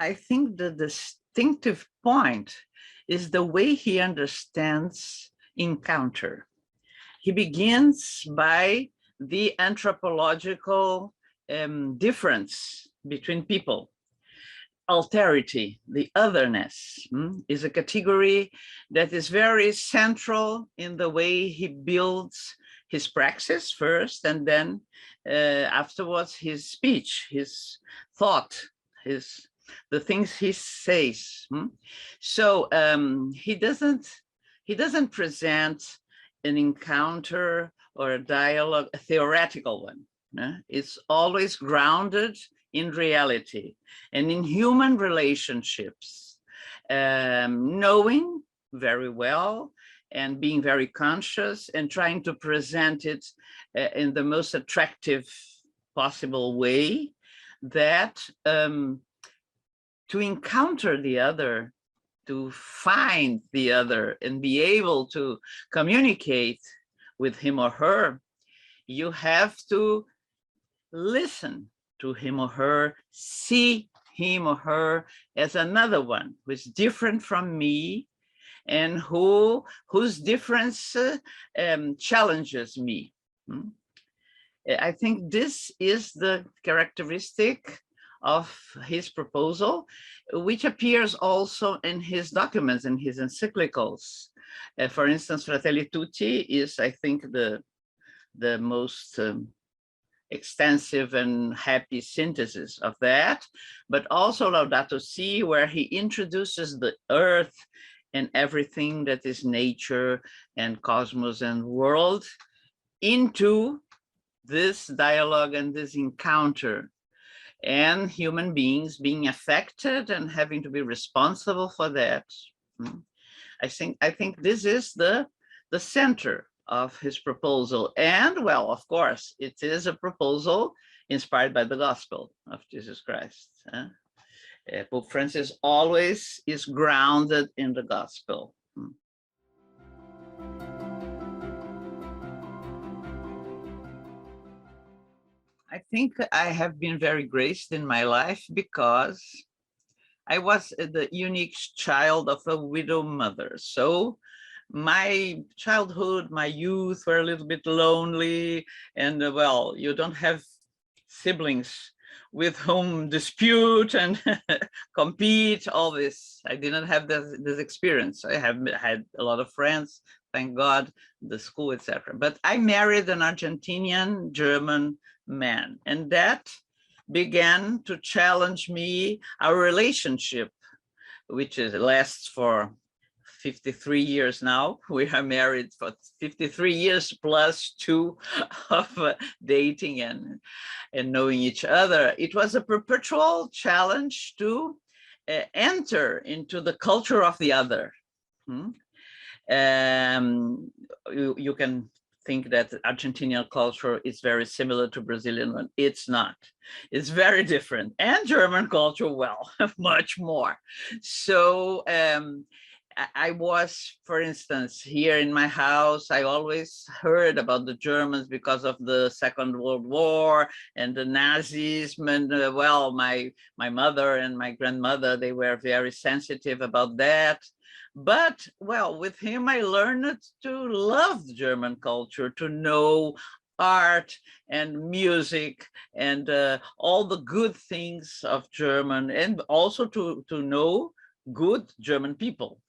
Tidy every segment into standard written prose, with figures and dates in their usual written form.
I think the distinctive point is the way he understands encounter. He begins by the anthropological difference between people. Alterity, the otherness, is a category that is very central in the way he builds his praxis first, and then afterwards his speech, his thought, the things he says. So he doesn't present an encounter or a dialogue, a theoretical one. It's always grounded in reality and in human relationships, knowing very well and being very conscious and trying to present it in the most attractive possible way, that to encounter the other, to find the other and be able to communicate with him or her, you have to listen to him or her, see him or her as another one who is different from me and whose difference challenges me. I think this is the characteristic of his proposal, which appears also in his documents, in his encyclicals. For instance, Fratelli Tutti is, I think, the most extensive and happy synthesis of that, but also Laudato Si, where he introduces the earth and everything that is nature and cosmos and world into this dialogue and this encounter, and human beings being affected and having to be responsible for that. I think this is the center of his proposal. And well, of course, it is a proposal inspired by the gospel of Jesus Christ. Pope Francis always is grounded in the gospel. I think I have been very graced in my life because I was the unique child of a widow mother. So my childhood, my youth were a little bit lonely, and well, you don't have siblings with whom dispute and compete, all this. I didn't have this experience. I have had a lot of friends, thank God, the school, etc. But I married an Argentinian German man, and that began to challenge me, our relationship, which lasts for 53 years now. We are married for 53 years plus 2 of dating and knowing each other. It was a perpetual challenge to enter into the culture of the other. You can think that Argentinian culture is very similar to Brazilian one. It's not. It's very different. And German culture, well, much more. So I was, for instance, here in my house, I always heard about the Germans because of the Second World War and the Nazism. And well, my mother and my grandmother, they were very sensitive about that. But well, with him, I learned to love German culture, to know art and music and all the good things of German, and also to know good German people.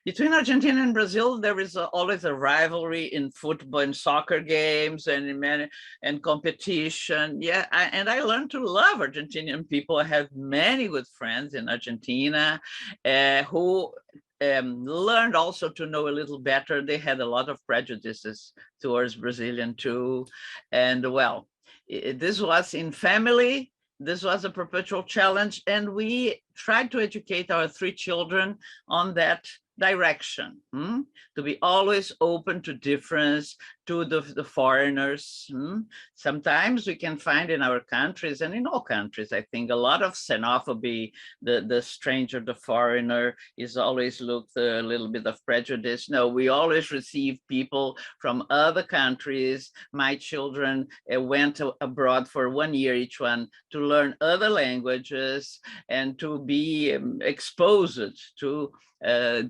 Between Argentina and Brazil, there is always a rivalry in football and soccer games and competition. Yeah, and I learned to love Argentinian people. I have many good friends in Argentina who learned also to know a little better. They had a lot of prejudices towards Brazilian too. And well, this was in family. This was a perpetual challenge, and we tried to educate our 3 children on that direction, to be always open to difference, to the foreigners. Sometimes we can find in our countries, and in all countries, I think, a lot of xenophobia. The stranger, the foreigner is always looked a little bit of prejudice. No, we always receive people from other countries. My children went abroad for 1 year each one to learn other languages and to be exposed to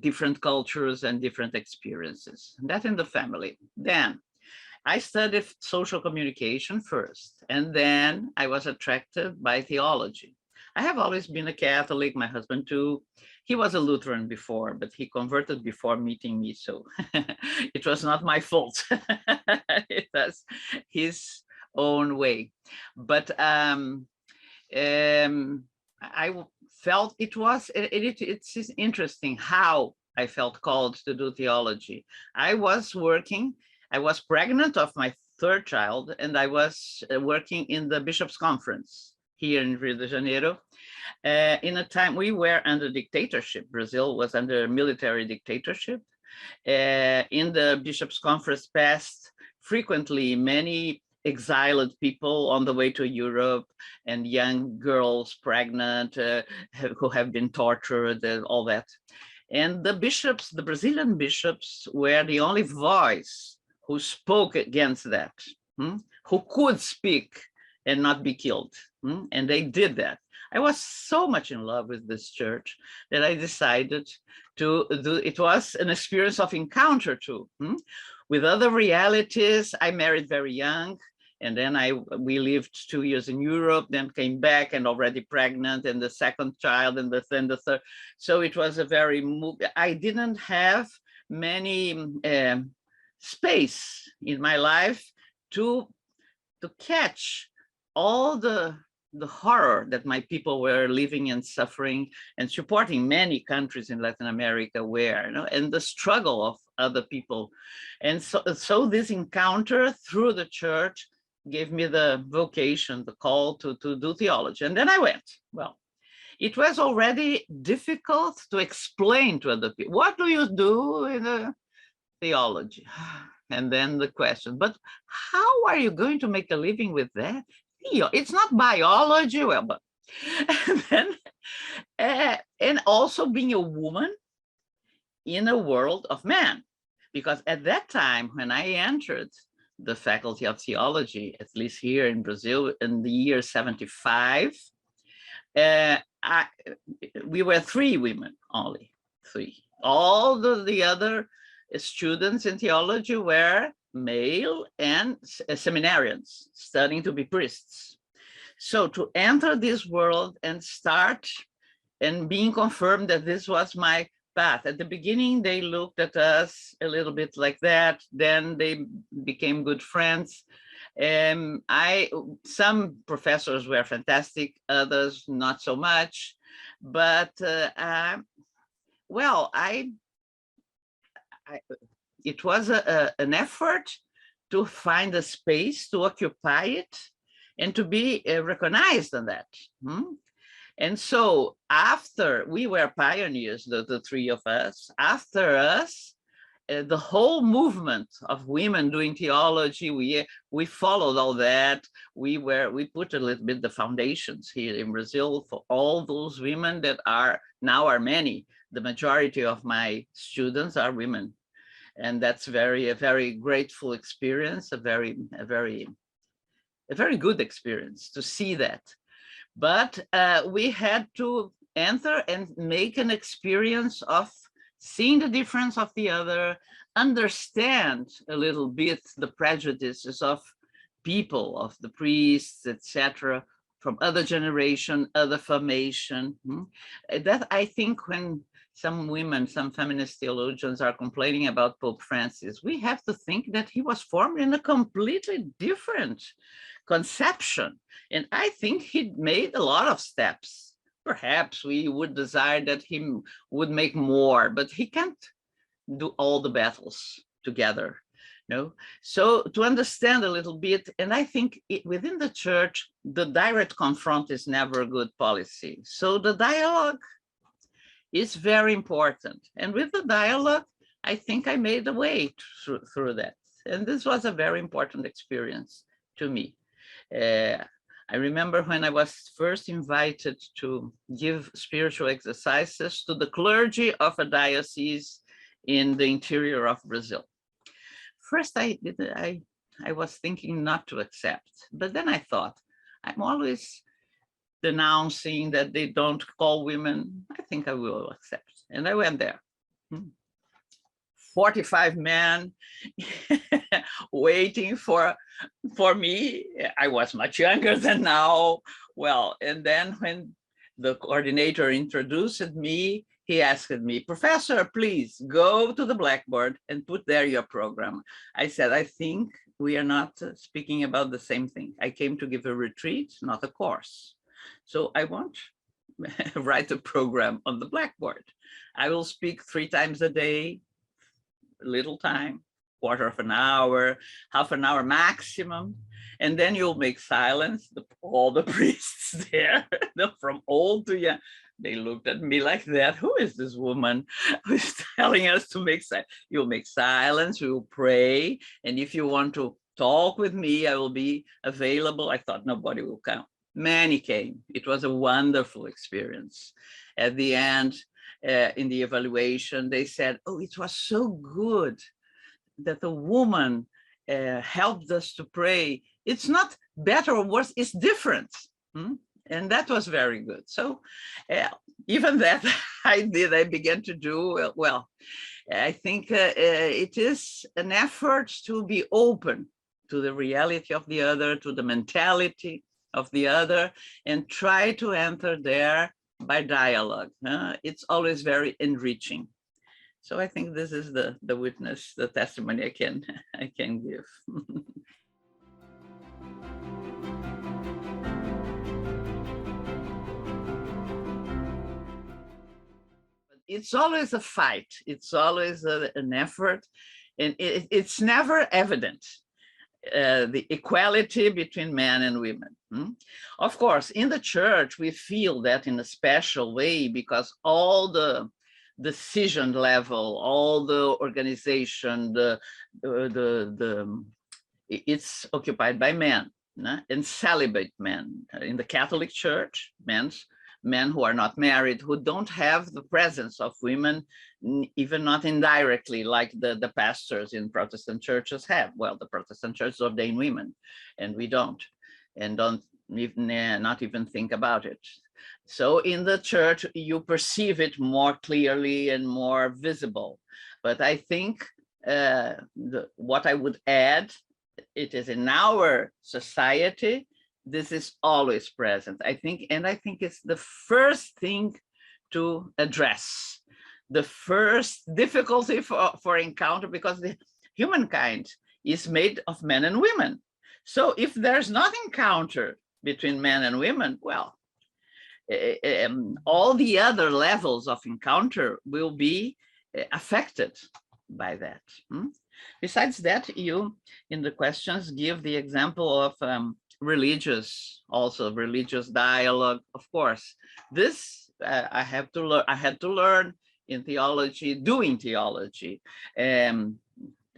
different cultures and different experiences. That in the family. Then I studied social communication first, and then I was attracted by theology. I have always been a Catholic, my husband too. He was a Lutheran before, but he converted before meeting me, so it was not my fault. It was his own way. But I felt it's interesting how I felt called to do theology. I was pregnant of my third child, and I was working in the Bishops' Conference here in Rio de Janeiro. In a time we were under dictatorship. Brazil was under military dictatorship. In the Bishops' Conference passed frequently many exiled people on the way to Europe, and young girls pregnant who have been tortured, all that. And the bishops, the Brazilian bishops, were the only voice who spoke against that, who could speak and not be killed. And they did that. I was so much in love with this church that I decided to do, it was an experience of encounter too. With other realities. I married very young, and then we lived 2 years in Europe, then came back and already pregnant, and the second child, and then the third. So it was a very, I didn't have many space in my life to catch all the horror that my people were living and suffering and supporting. Many countries in Latin America were, and the struggle of other people. And so this encounter through the church gave me the vocation, the call to do theology. And then I went. Well, it was already difficult to explain to other people. What do you do in a theology? And then the question, but how are you going to make a living with that? It's not biology. Well, but and then, and also being a woman in a world of men, because at that time when I entered the Faculty of Theology, at least here in Brazil, in the year 75, we were 3 women, only 3. All the other students in theology were male and seminarians studying to be priests. So to enter this world and start and being confirmed that this was my path. At the beginning, they looked at us a little bit like that. Then they became good friends. Some professors were fantastic, others not so much. But well, it was an effort to find a space to occupy it and to be recognized on that. And so after we were pioneers, the 3 of us, after us, the whole movement of women doing theology, we followed all that. We put a little bit the foundations here in Brazil for all those women that are many. The majority of my students are women. And that's a very grateful experience, a very good experience to see that. But we had to enter and make an experience of seeing the difference of the other, understand a little bit the prejudices of people, of the priests, etc., from other generation, other formation. That I think when some women, some feminist theologians are complaining about Pope Francis, we have to think that he was formed in a completely different conception. And I think he made a lot of steps. Perhaps we would desire that he would make more, but he can't do all the battles together. So to understand a little bit, and I think within the church, the direct confront is never a good policy. So the dialogue is very important. And with the dialogue, I think I made a way through that. And this was a very important experience to me. I remember when I was first invited to give spiritual exercises to the clergy of a diocese in the interior of Brazil. First, I was thinking not to accept, but then I thought, I'm always denouncing that they don't call women. I think I will accept. And I went there. 45 men waiting for me. I was much younger than now. Well, and then when the coordinator introduced me, he asked me, "Professor, please go to the blackboard and put there your program." I said, "I think we are not speaking about the same thing. I came to give a retreat, not a course. So I won't write a program on the blackboard. I will speak 3 times a day, little time, quarter of an hour, half an hour maximum. And then you'll make silence." All the priests there, from old to young, they looked at me like that. Who is this woman who's telling us to make silence? You'll make silence, we will pray. And if you want to talk with me, I will be available. I thought nobody will come. Many came. It was a wonderful experience. At the end, in the evaluation, they said, "Oh, it was so good that a woman helped us to pray. It's not better or worse, it's different." And that was very good. So even that I began to do well. I think it is an effort to be open to the reality of the other, to the mentality of the other, and try to enter there by dialogue. It's always very enriching. So I think this is the witness, the testimony I can give. It's always a fight. It's always an effort, and it's never evident. The equality between men and women. Of course, in the church, we feel that in a special way because all the decision level, all the organization, it's occupied by men, and celibate men. In the Catholic Church, men who are not married, who don't have the presence of women, even not indirectly, like the pastors in Protestant churches have. Well, the Protestant churches ordain women, and we don't, and don't even, not even think about it. So in the church, you perceive it more clearly and more visible. But I think what I would add, it is in our society, this is always present, I think, and I think it's the first thing to address, the first difficulty for encounter, because the humankind is made of men and women. So if there's not encounter between men and women, well, all the other levels of encounter will be affected by that. Besides that, you, in the questions, give the example of religious dialogue. Of course, this I had to learn in theology, doing theology.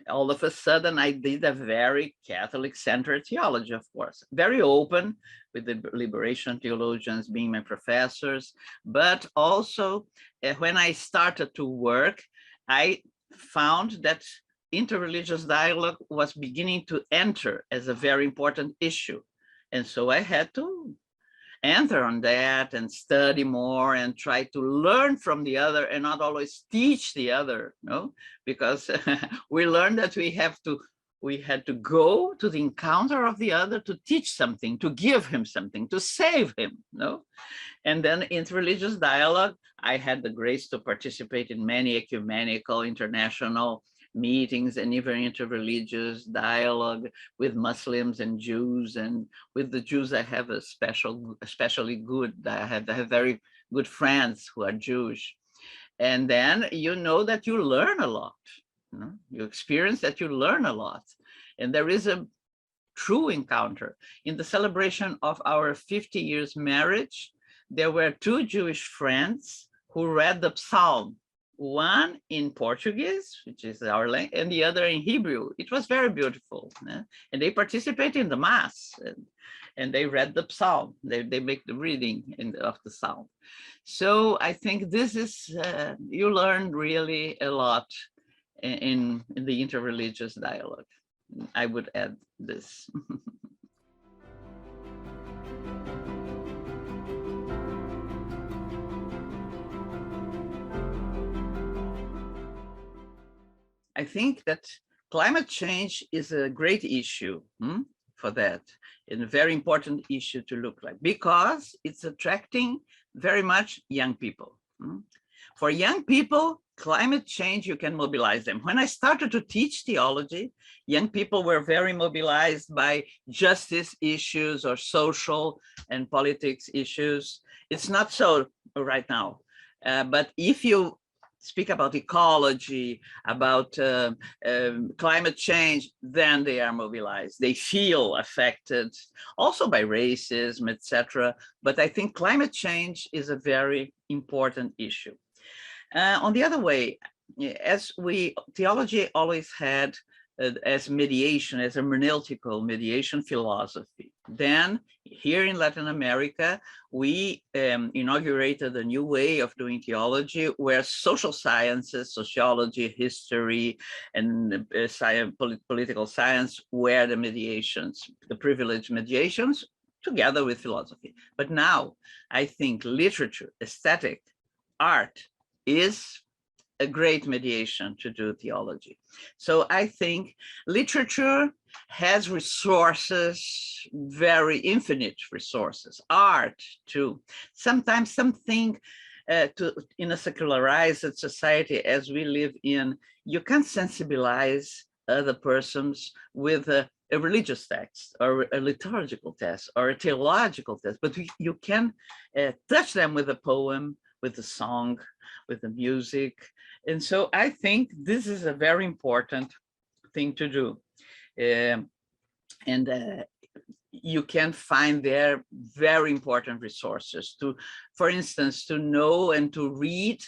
All of a sudden, I did a very Catholic-centered theology, of course, very open, with the liberation theologians being my professors. But also, when I started to work, I found that interreligious dialogue was beginning to enter as a very important issue. And so I had to enter on that and study more and try to learn from the other and not always teach the other, because we learned that we had to go to the encounter of the other to teach something, to give him something, to save him, And then interreligious dialogue, I had the grace to participate in many ecumenical international meetings and even interreligious dialogue with Muslims and Jews. And with the Jews, I have especially good, I have very good friends who are Jewish. And then you know that you learn a lot. You experience that you learn a lot. And there is a true encounter. In the celebration of our 50 years marriage, there were 2 Jewish friends who read the psalm one in Portuguese, which is our language, and the other in Hebrew. It was very beautiful. And they participate in the Mass, and they read the Psalm. They make the reading of the Psalm. So I think this is, you learn really a lot in the interreligious dialogue. I would add this. I think that climate change is a great issue for that, and a very important issue to look like, because it's attracting very much young people. For young people, climate change, you can mobilize them. When I started to teach theology, young people were very mobilized by justice issues or social and politics issues. It's not so right now. But if you speak about ecology, about climate change, then they are mobilized. They feel affected also by racism, etc. But I think climate change is a very important issue. On the other way, as theology always had as mediation, as a hermeneutical mediation philosophy. Then here in Latin America, we inaugurated a new way of doing theology where social sciences, sociology, history, and political science were the mediations, the privileged mediations, together with philosophy. But now I think literature, aesthetic, art is a great mediation to do theology. So I think literature has resources, very infinite resources, art too. Sometimes something in a secularized society as we live in, you can sensibilize other persons with a religious text or a liturgical text or a theological text, but you can touch them with a poem, with a song, with the music. And so I think this is a very important thing to do. You can find there very important resources to, for instance, to know and to read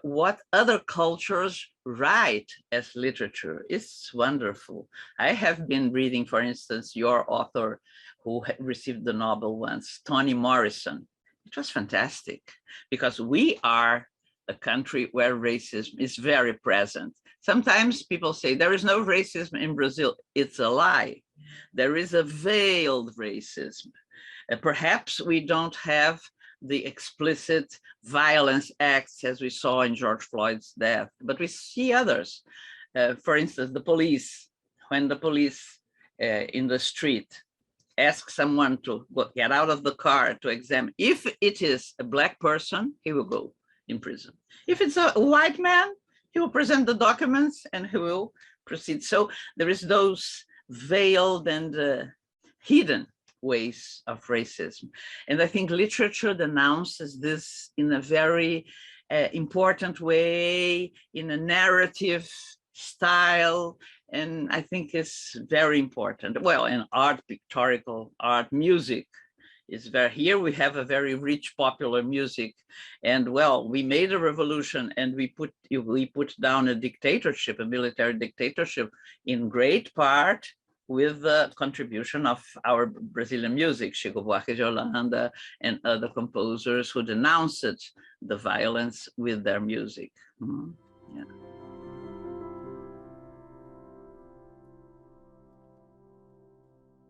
what other cultures write as literature. It's wonderful. I have been reading, for instance, your author who received the Nobel once, Toni Morrison. It was fantastic because we are a country where racism is very present. Sometimes people say there is no racism in Brazil. It's a lie. There is a veiled racism. Perhaps we don't have the explicit violence acts as we saw in George Floyd's death, but we see others. For instance, the police, when the police in the street ask someone to get out of the car to examine, if it is a Black person, he will go in prison. If it's a white man, he will present the documents and he will proceed. So there is those veiled and hidden ways of racism. And I think literature denounces this in a very important way, in a narrative style, and I think it's very important. Well, in art, pictorial art, music is very, here we have a very rich popular music. And well, we made a revolution and we put down a dictatorship, a military dictatorship, in great part with the contribution of our Brazilian music, Chico Buarque de Holanda and other composers who denounced the violence with their music. Yeah.